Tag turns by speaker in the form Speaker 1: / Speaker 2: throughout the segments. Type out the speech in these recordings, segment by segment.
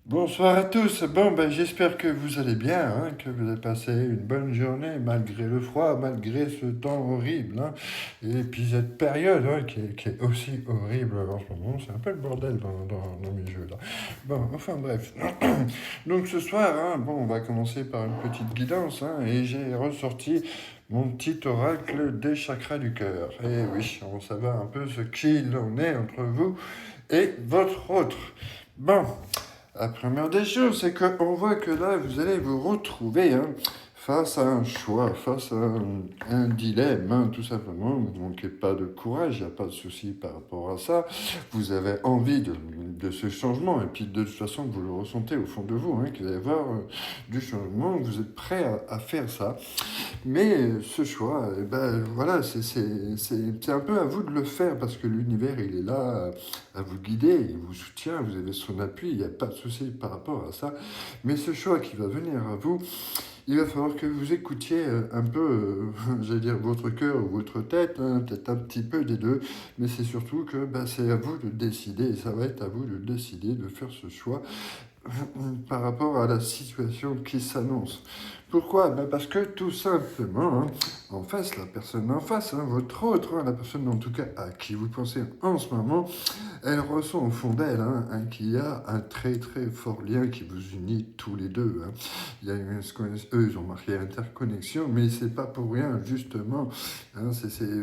Speaker 1: Bonsoir à tous. Bon, ben, j'espère que vous allez bien, hein, que vous avez passé une bonne journée malgré le froid, malgré ce temps horrible, hein. Et puis cette période, hein, qui est aussi horrible en ce moment. C'est un peu le bordel dans mes jeux là. Bon, enfin bref. Donc ce soir, hein, bon, on va commencer par une petite guidance, hein, et j'ai ressorti mon petit oracle des chakras du cœur. Et oui, on va savoir un peu ce qu'il en est entre vous et votre autre. Bon. La première des choses, c'est qu'on voit que là, vous allez vous retrouver, hein, face à un choix, face à un dilemme, hein, tout simplement. Vous ne manquez pas de courage, il n'y a pas de souci par rapport à ça. Vous avez envie de ce changement, et puis de toute façon, vous le ressentez au fond de vous, hein, qu'il va y avoir du changement, vous êtes prêt à faire ça. Mais ce choix, ben, voilà, c'est un peu à vous de le faire parce que l'univers, il est là à vous guider, il vous soutient, vous avez son appui, il n'y a pas de souci par rapport à ça. Mais ce choix qui va venir à vous, il va falloir que vous écoutiez un peu, j'allais dire, votre cœur ou votre tête, hein, peut-être un petit peu des deux, mais c'est surtout que ben, c'est à vous de décider, et ça va être à vous de décider de faire ce choix par rapport à la situation qui s'annonce. Pourquoi? Ben parce que tout simplement, hein, en face, la personne en face, hein, votre autre, hein, la personne en tout cas à qui vous pensez en ce moment, elle ressent au fond d'elle, qu'il y a un très très fort lien qui vous unit tous les deux, hein. Il y a eux, ils ont marqué interconnexion, mais c'est pas pour rien, justement, hein,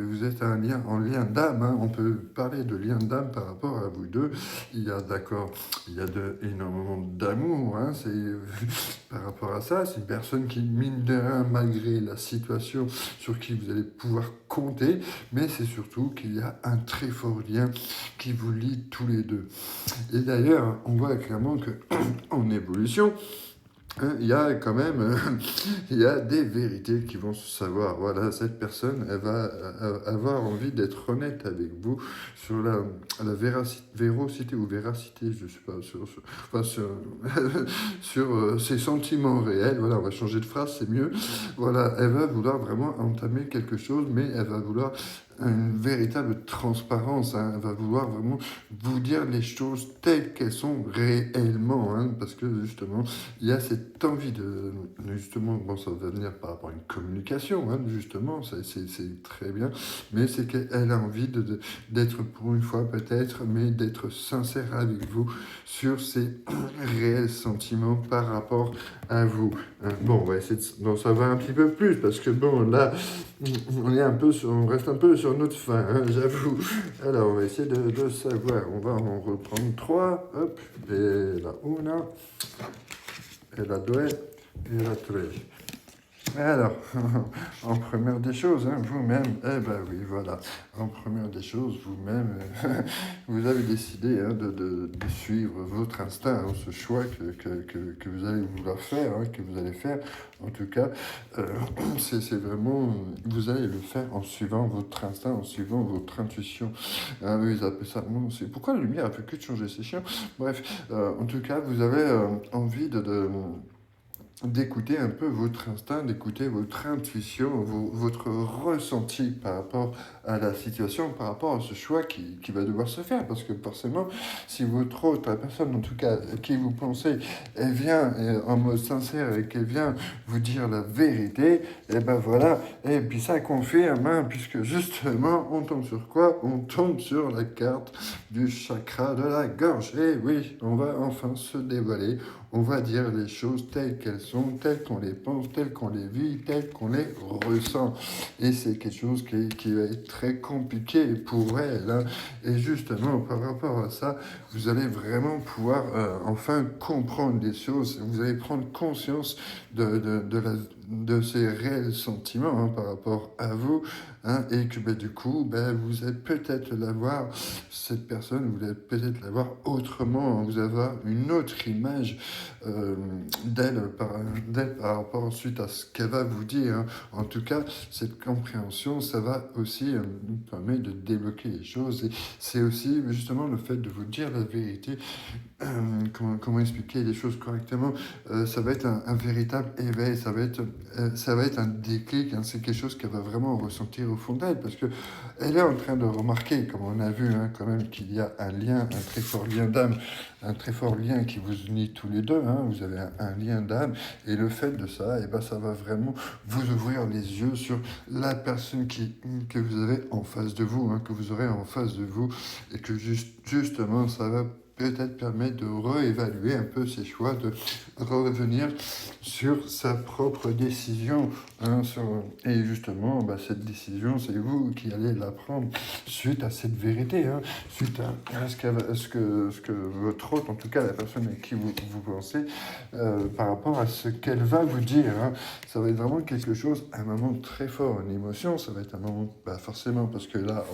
Speaker 1: vous êtes un lien en lien d'âme, hein. On peut parler de lien d'âme par rapport à vous deux. Il y a d'accord, il y a énormément d'amour, hein, par rapport à ça. C'est une personne qui, mine de rien, malgré la situation sur qui vous allez pouvoir compter, mais c'est surtout qu'il y a un très fort lien qui vous lie tous les deux. Et d'ailleurs, on voit clairement que en évolution, hein, il y a quand même il y a des vérités qui vont se savoir. Voilà, cette personne, elle va avoir envie d'être honnête avec vous sur la véracité ou véracité, je sais pas, enfin, sur ses sentiments réels. Voilà, on va changer de phrase, c'est mieux. Voilà, elle va vouloir vraiment entamer quelque chose, mais elle va vouloir une véritable transparence, hein. Elle va vouloir vraiment vous dire les choses telles qu'elles sont réellement, hein, parce que justement, il y a cette envie justement, bon, ça va venir par rapport à une communication, hein, justement, c'est très bien, mais c'est qu'elle a envie d'être pour une fois peut-être, mais d'être sincère avec vous sur ses réels sentiments par rapport à vous, hein. Bon, on va essayer d'en savoir un petit peu plus, parce que bon, là, on reste un peu sur notre fin, hein, j'avoue. Alors, on va essayer de savoir. On va en reprendre trois. Hop, et la una, et la deux, et la trois. Alors, en première des choses, hein, vous-même, eh ben oui, voilà, en première des choses, vous-même, vous avez décidé, hein, de suivre votre instinct, hein, ce choix que vous allez vouloir faire, hein, que vous allez faire. En tout cas, euh, c'est vraiment, vous allez le faire en suivant votre instinct, en suivant votre intuition. Eux, ils appellent ça, non, c'est pourquoi la lumière a fait que de changer ses chiens. Bref, en tout cas, vous avez envie d'écouter un peu votre instinct, d'écouter votre intuition, votre ressenti par rapport à la situation, par rapport à ce choix qui va devoir se faire. Parce que forcément, si votre autre, la personne en tout cas qui vous pensez, elle vient en mode sincère et qu'elle vient vous dire la vérité, et ben voilà, et puis ça confirme, hein, puisque justement, on tombe sur quoi? On tombe sur la carte du chakra de la gorge. Et oui, on va enfin se dévoiler, on va dire les choses telles qu'elles sont, telles qu'on les pense, telles qu'on les vit, telles qu'on les ressent. Et c'est quelque chose qui va être très compliqué pour elle, hein. Et justement, par rapport à ça, vous allez vraiment pouvoir enfin comprendre les choses. Vous allez prendre conscience de ces réels sentiments, hein, par rapport à vous, hein, et que du coup, vous allez peut-être l'avoir, cette personne, vous allez peut-être l'avoir autrement, hein. Vous allez avoir une autre image euh, d'elle par rapport ensuite à ce qu'elle va vous dire, hein. En tout cas, cette compréhension, ça va aussi nous permettre de débloquer les choses. Et c'est aussi justement le fait de vous dire la vérité. Comment expliquer les choses correctement? Ça va être un véritable éveil, ça va être ça va être un déclic, hein, c'est quelque chose qu'elle va vraiment ressentir au fond d'elle, parce que elle est en train de remarquer, comme on a vu, hein, quand même, qu'il y a un lien, un très fort lien d'âme, un très fort lien qui vous unit tous les deux, hein, vous avez un lien d'âme, et le fait de ça, et ben, ça va vraiment vous ouvrir les yeux sur la personne que vous avez en face de vous, hein, que vous aurez en face de vous, et que justement, ça va peut-être permettre de réévaluer un peu ses choix, de revenir sur sa propre décision, hein, et justement, bah, cette décision, c'est vous qui allez la prendre suite à cette vérité, hein, suite à ce que votre hôte, en tout cas la personne avec qui vous pensez, par rapport à ce qu'elle va vous dire, hein. Ça va être vraiment quelque chose, un moment très fort, une émotion, ça va être un moment, bah, forcément, parce que là,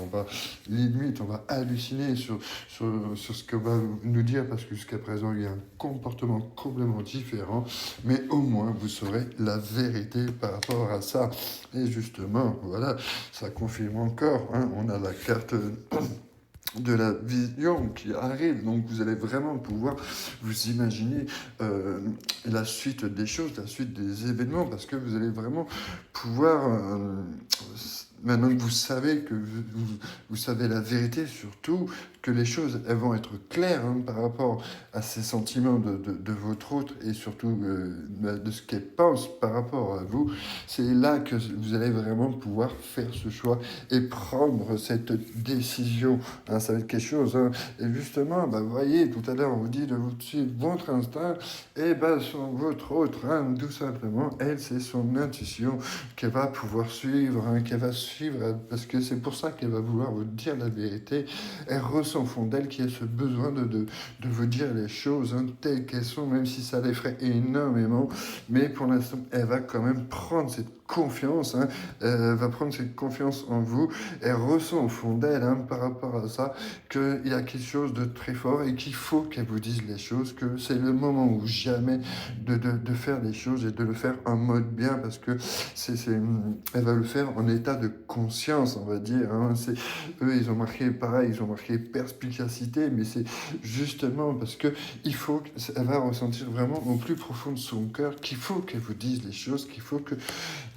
Speaker 1: limite, on va halluciner sur ce que va nous dire, parce que jusqu'à présent, il y a un comportement complètement différent, mais au moins, vous saurez la vérité par rapport à ça. Et justement, voilà, ça confirme encore, hein, on a la carte de la vision qui arrive, donc vous allez vraiment pouvoir vous imaginer la suite des choses, la suite des événements, parce que vous allez vraiment pouvoir, maintenant que vous savez vous savez la vérité, surtout que les choses elles vont être claires, hein, par rapport à ces sentiments de votre autre, et surtout de ce qu'elle pense par rapport à vous, c'est là que vous allez vraiment pouvoir faire ce choix et prendre cette décision, hein. Ça va être quelque chose, hein. Et justement, bah, vous voyez, tout à l'heure, on vous dit de vous suivre votre instinct, et bah, votre autre, hein, tout simplement, elle, c'est son intuition qu'elle va pouvoir suivre, hein, qu'elle va suivre, parce que c'est pour ça qu'elle va vouloir vous dire la vérité. Elle ressent au fond d'elle qu'il y a ce besoin de vous dire les choses, hein, telles qu'elles sont, même si ça l'effraie énormément, mais pour l'instant, elle va quand même prendre cette confiance, hein, elle va prendre cette confiance en vous, elle ressent au fond d'elle, hein, par rapport à ça, qu'il y a quelque chose de très fort et qu'il faut qu'elle vous dise les choses, que c'est le moment ou jamais de faire les choses et de le faire en mode bien, parce que elle va le faire en état de conscience, on va dire, hein. Eux, ils ont marqué pareil, ils ont marqué perspicacité, mais c'est justement parce que elle va ressentir vraiment au plus profond de son cœur qu'il faut qu'elle vous dise les choses, qu'il faut que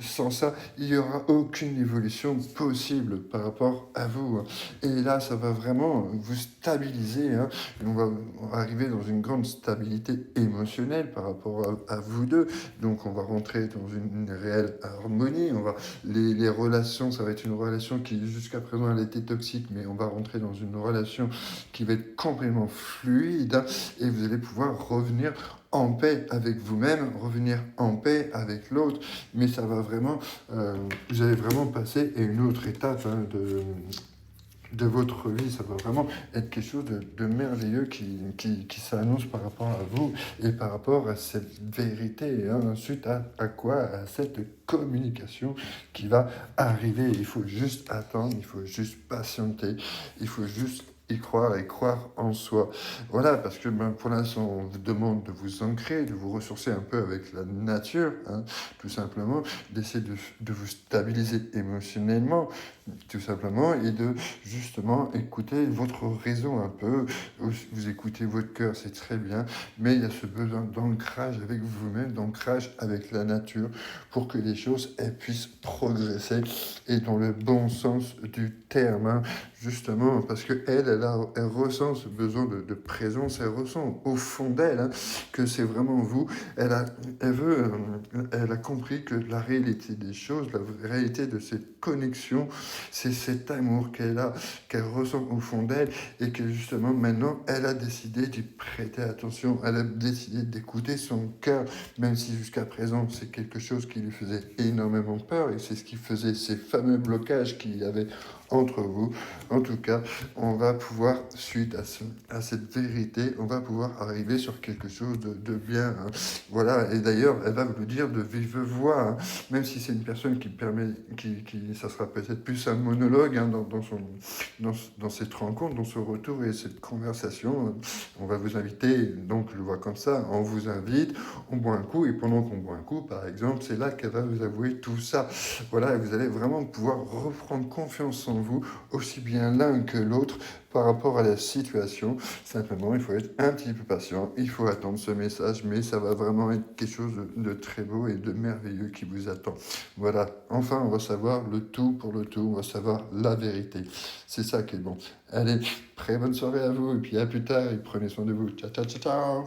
Speaker 1: sans ça, il n'y aura aucune évolution possible par rapport à vous, hein. Et là, ça va vraiment vous stabiliser, hein. On va arriver dans une grande stabilité émotionnelle par rapport à vous deux. Donc, on va rentrer dans une réelle harmonie. Les relations, ça va être une relation qui, jusqu'à présent, elle était toxique, mais on va rentrer dans une relation qui va être complètement fluide, hein, et vous allez pouvoir revenir en paix avec vous-même, revenir en paix avec l'autre, mais ça va vraiment, vous allez vraiment passer à une autre étape, hein, de votre vie. Ça va vraiment être quelque chose de merveilleux qui s'annonce par rapport à vous et par rapport à cette vérité, hein, suite à quoi? À cette communication qui va arriver. Il faut juste attendre, il faut juste patienter, il faut juste y croire et croire en soi. Voilà, parce que pour l'instant, on vous demande de vous ancrer, de vous ressourcer un peu avec la nature, hein, tout simplement, d'essayer de vous stabiliser émotionnellement, tout simplement, et de justement écouter votre raison un peu. Vous écoutez votre cœur, c'est très bien, mais il y a ce besoin d'ancrage avec vous-même, d'ancrage avec la nature, pour que les choses elles puissent progresser, et dans le bon sens du terme, hein, justement, parce que elle ressent ce besoin de présence, elle ressent au fond d'elle, hein, que c'est vraiment vous. Elle a compris que la réalité des choses, la réalité de cette connexion, c'est cet amour qu'elle a, qu'elle ressent au fond d'elle, et que justement maintenant, elle a décidé d'y prêter attention, elle a décidé d'écouter son cœur, même si jusqu'à présent, c'est quelque chose qui lui faisait énormément peur, et c'est ce qui faisait ces fameux blocages qu'il y avait entre vous. En tout cas, on va pouvoir, suite à cette vérité, on va pouvoir arriver sur quelque chose de bien, hein. Voilà, et d'ailleurs, elle va vous le dire de vive voix, hein, même si c'est une personne ça sera peut-être plus un monologue, hein, dans cette rencontre, dans ce retour et cette conversation. On va vous inviter, donc je le vois comme ça, on vous invite, on boit un coup, et pendant qu'on boit un coup, par exemple, c'est là qu'elle va vous avouer tout ça. Voilà, et vous allez vraiment pouvoir reprendre confiance en en vous, aussi bien l'un que l'autre, par rapport à la situation. Simplement, il faut être un petit peu patient, il faut attendre ce message, mais ça va vraiment être quelque chose de très beau et de merveilleux qui vous attend. Voilà, enfin, on va savoir le tout pour le tout, on va savoir la vérité. C'est ça qui est bon. Allez, très bonne soirée à vous, et puis à plus tard, et prenez soin de vous. Ciao, ciao, ciao, ciao.